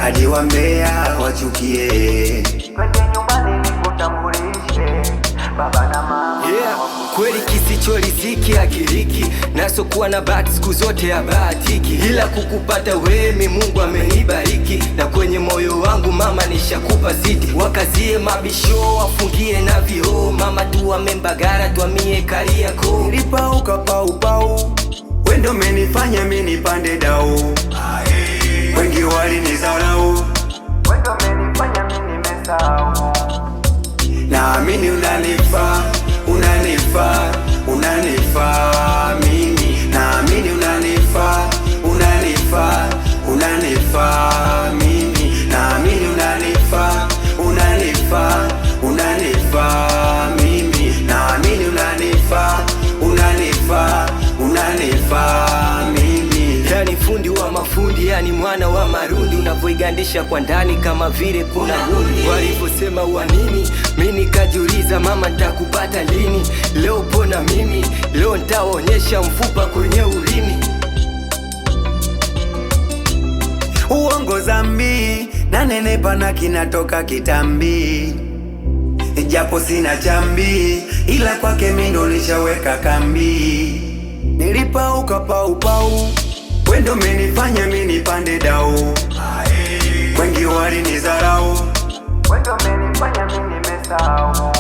hadi wambea wachukie. Twende nyumbani nikutambulishe baba na mama. Yeah, kweli kisicho riziki hakiriki, naso kuwa na bahati siku zote habahatiki, ila kukupata wewe Mungu amenibariki, na kwenye moyo wangu mama nishakupa zidi. Wakazie mabisho wafungie na vioo, mama tuame Mbagara tuamie Kariakoo. Nilipauka paupau, wendo menifanya mini pande dau, wengi walinizarau, Wendo umenifanya mimi nimesahau. naamini unanifaa, unanifaa, unanifaa mimi, naamini unanifaa, unanifaa, unanifaa mimi, naamini unanifaa, unanifaa, unanifaa mimi, naamini unanifaa, unanifaa, unanifaa mimi. Yani fundi wa mafundi, yani mwana wa marundi, unavyoigandisha kwa ndani kama vile kuna gundi. Walivyosema wanini, mimi nikajiuliza mama nitakupata lini? Leo pona mimi, leo nitaonyesha mfupa kwenye ulimi. Uongo zambi na nenepa na kinatoka kitambi, japo sina chambi, ila kwake mindo nishaweka kambi. Nilipauka paupau, wendo menifanya mini pande dau, wengi walinizarau, Wendo umenifanya mimi nimesahau.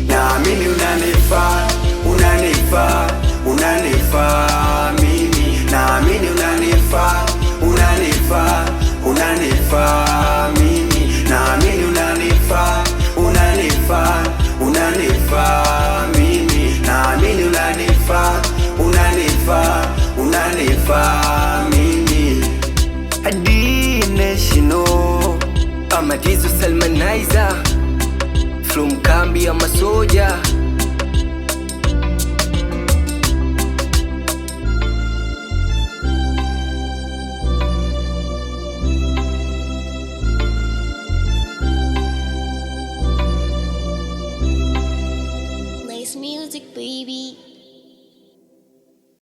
naamini unanifaa, unanifaa, unanifaa mimi, naamini unanifaa, unanifaa, unanifaa mimi, naamini unanifaa, unanifaa, unanifaa mimi, naamini unanifaa, unanifaa, unanifaa mimi. Hadi national Amadizo Salmanizer from kambi ya masoja. Nice music, baby.